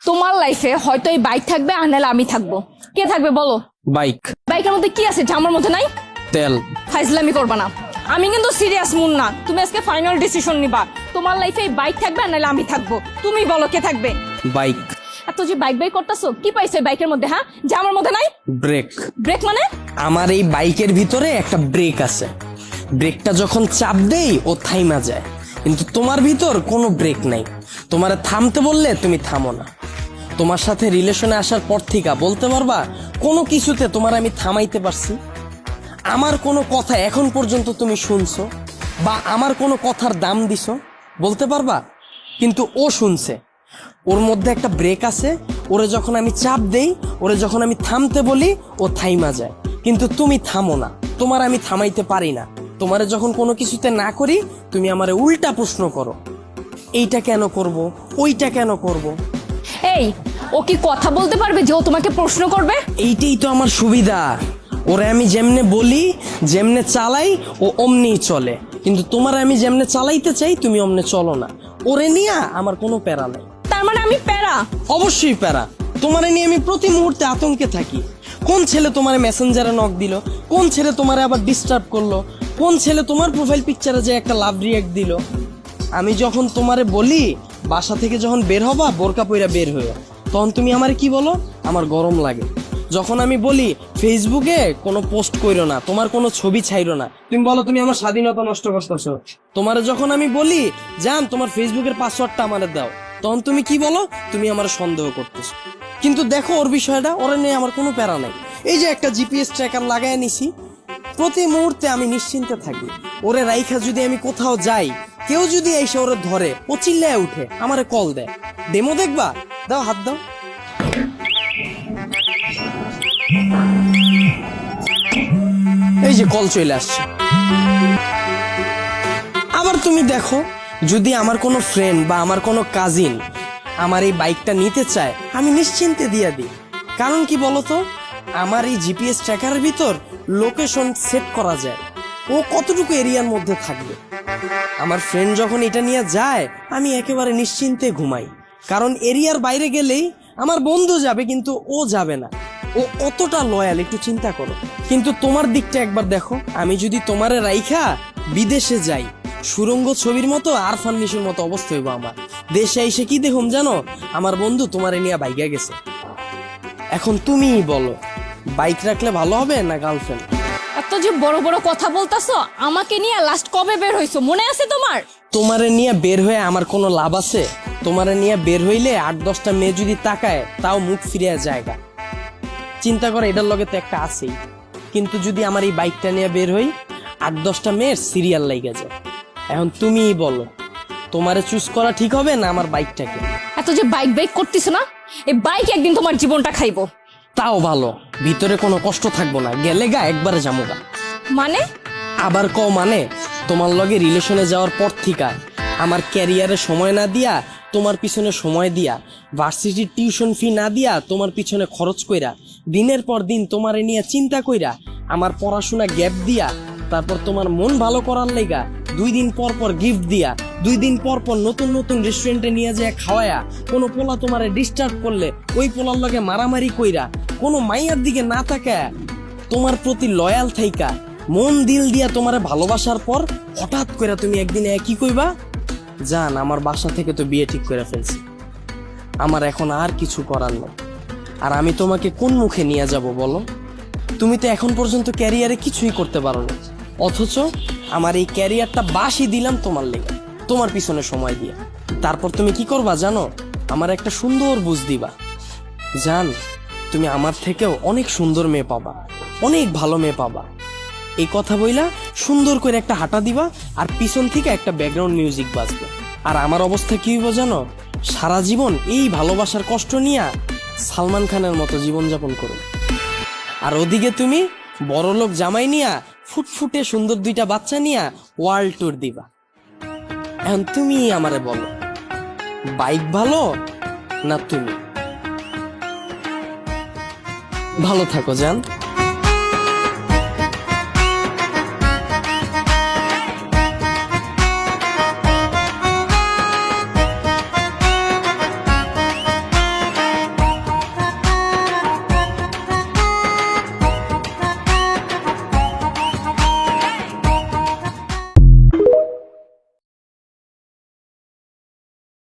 তোমার লাইফে হয়তো এই বাইক থাকবে আর নাহলে আমি থাকবো। কে থাকবে বলো? বাইক। বাইকের মধ্যে কি আছে যা আমার মধ্যে নাই? তেল। ফাইজলামি করবা না, আমি কিন্তু সিরিয়াস মুন না। তুমি আজকে ফাইনাল ডিসিশন নিবা, তোমার লাইফে এই বাইক থাকবে আর নাহলে আমি থাকবো। তুমি বলো কে থাকবে? বাইক। এত যে বাইক বাইক করতেছো, কি পাইছো এই বাইকের মধ্যে? হ্যাঁ, যা আমার মধ্যে নাই? ব্রেক। ব্রেক মানে? আমার এই বাইকের ভিতরে একটা ব্রেক আছে, ব্রেকটা যখন চাপ দেই ও থাইমা যায়, কিন্তু তোমার ভিতর কোনো ব্রেক নাই। তোমারে থামতে বললে তুমি থামো না। তোমার সাথে রিলেশনে আসার পর থেকে বলতে পারবা কোনো কিছুতে তোমার আমি থামাইতে পারছি? আমার কোনো কথা এখন পর্যন্ত তুমি শুনছো বা আমার কোনো কথার দাম দিছো বলতে পারবা? কিন্তু ও শুনছে, ওর মধ্যে একটা ব্রেক আছে। ওরে যখন আমি চাপ দেই, ওরে যখন আমি থামতে বলি, ও থাইমা যায়, কিন্তু তুমি থামো না। তোমার আমি থামাইতে পারি না। তোমারে যখন কোনো কিছুতে না করি, তুমি আমারে উল্টা প্রশ্ন করো, এইটা কেন করব, ওইটা কেন করব। এই, ও কি কথা বলতে পারবে যে ও তোমাকে প্রশ্ন করবে? এইটাই তো আমার সুবিধা। ওরে আমি যেমনে বলি, যেমনে চালাই, ও অমনি চলে। কিন্তু তোমার আমি যেমনে চালাইতে চাই, তুমি অমনে চলো না। ওরে নিয়ে আমার কোনো প্যারা নাই। তার মানে আমি প্যারা? অবশ্যই প্যারা। তোমারে নিয়ে আমি প্রতি মুহূর্তে আতঙ্কে থাকি। কোন ছেলে তোমার মেসেঞ্জারে নক দিল, কোন ছেলে তোমারে আবার ডিস্টার্ব করলো, কোন ছেলে তোমার প্রোফাইল পিকচারে যে একটা লাভ রিয়াক্ট দিল। আমি যখন তোমারে বলি বাসা থেকে যখন বের হবা বোরকা পইরা বের হইও, তখন তুমি আমারে কি বলো? আমার গরম লাগে। যখন আমি বলি ফেসবুকে কোনো পোস্ট কইরো না, তোমার কোনো ছবি ছাইরো না, তুমি বলো তুমি আমার স্বাধীনতা নষ্ট করতেছো। তোমারে যখন আমি বলি জান তোমার ফেসবুকের পাসওয়ার্ডটা আমারে দাও, তখন তুমি কি বলো? তুমি আমার সন্দেহ করতেছো। কিন্তু দেখো ওর বিষয়টা, ওরা নিয়ে আমার কোনো প্যারা নাই। এই যে একটা জিপিএস ট্র্যাকার লাগায় নিছি, প্রতি মুহূর্তে আমি নিশ্চিন্তে থাকি। ওরে রাইখা যদি আমি কোথাও যাই, কেউ যদি এসে ওরে ধরে, ও চিল্লায় উঠে আমারে কল দেয়, ডেমো দেখবা? দাও হাত দাও। এই যে কল চলে আসছে। আবার তুমি দেখো, যদি আমার কোনো ফ্রেন্ড বা আমার কোনো কাজিন আমার এই বাইকটা নিতে চায়, আমি নিশ্চিন্তে দিয়ে দিই। কারণ কি বলতো, আমার এই জিপিএস ট্র্যাকারের ভিতর লোকেশন সেট করা যায়, ও কতটুকু এরিয়ার মধ্যে থাকবে। আমার ফ্রেন্ড যখন এটা নিয়ে যায়, আমি একেবারে নিশ্চিন্তে ঘুমাই। কারণ এরিয়ার বাইরে গেলেই আমার বন্ধু যাবে, কিন্তু ও যাবে না। ও অতটা লয়াল, একটু চিন্তা করো। কিন্তু তোমার দিকটা একবার দেখো, আমি যদি তোমারে রাইখা বিদেশে যাই, সুরঙ্গ ছবির মতো আরফান নিশোর মতো অবস্থা হইব আমার। দেশে এসে কি দেখুম জানো? আমার বন্ধু তোমারে নিয়ে বাইকে গেছে। এখন তুমিই বলো, বাইক রাখলে ভালো হবে না গার্লফ্রেন্ড? এত যে বড় বড় কথা বলতাছো, আমাকে নিয়ে লাস্ট কবে বের হইছো মনে আছে তোমার? তোমারে নিয়ে বের হয়ে আমার কোনো লাভ আছে? তোমারে নিয়ে বের হইলে 8-10টা মেয়ে যদি তাকায়, তাও মুখ ফিরিয়ে জায়গা। চিন্তা করে, এটার লগে তো একটা আছেই। কিন্তু যদি আমার এই বাইকটা নিয়ে বের হই, 8-10টা মেয়ের সিরিয়াল লাইগা যায়। এখন তুমিই বলো, তোমারে চুজ করা ঠিক হবে না আমার বাইকটাকে? এত যে বাইক বাইক করতেছো না, এই বাইক একদিন তোমার জীবনটা খাইবো। তাও ভালো, ভিতরে কোনো কষ্ট থাকবো না, গেলে গা একবারে যামোগা। মানে? আবার কও মানে? তোমার লগে রিলেশনে যাওয়ার পর থেকে আমার ক্যারিয়ারে সময় না দিয়া, তোমার পিছনে সময় দিয়া, ভার্সিটির টিউশন ফি না দিয়া, তোমার পিছনে খরচ কইরা, দিনের পর দিন তোমারে নিয়ে চিন্তা কইরা, আমার পড়াশোনা গ্যাপ দিয়া, তারপর তোমার মন ভালো করার লাইগা 2 দিন পর পর গিফট দিয়া, 2 দিন পর পর নতুন নতুন রেস্টুরেন্টে নিয়ে যায় খাওয়ায়া, কোনো পোলা তোমারে ডিস্টার্ব করলে ওই পোলার লগে মারামারি কইরা, কোনো মাইয়ার দিকে না তাকায় তোমার প্রতি লয়াল থাইকা, মন দিল দিয়া তোমারে ভালোবাসার পর হঠাৎ করে তুমি একদিনে কি কইবা? জান আমার বাসা থেকে তো বিয়ে ঠিক করে ফেলছি, আমার এখন আর কিছু করার নেই। আর আমি তোমাকে কোন মুখে নিয়ে যাব বলো? তুমি তো এখন পর্যন্ত ক্যারিয়ারে কিছুই করতে পারো না, অথচ আমার এই ক্যারিয়ারটা বাসি দিলাম তোমার লেগে, তোমার পিছনে সময় দিয়ে। তারপর তুমি কি করবা জানো? আমার একটা সুন্দর বুঝ দিবা। জান, তুমি আমার থেকেও অনেক সুন্দর মেয়ে পাবা, অনেক ভালো মেয়ে পাবা। এই কথা বইলা সুন্দর করে একটা হাঁটা দিবা, আর পিছন থেকে একটা ব্যাকগ্রাউন্ড মিউজিক বাজবে। আর আমার অবস্থা কি হইব জানো? সারা জীবন এই ভালোবাসার কষ্ট নিয়া সালমান খানের মতো জীবনযাপন করো। আর ওদিকে তুমি বড়লোক জামাই নিয়া, ফুটফুটে সুন্দর 2টা বাচ্চা নিয়া ওয়ার্ল্ড ট্যুর দিবা। এখন তুমি আমারে বলো, বাইক ভালো না তুমি? ভালো থাকো জান।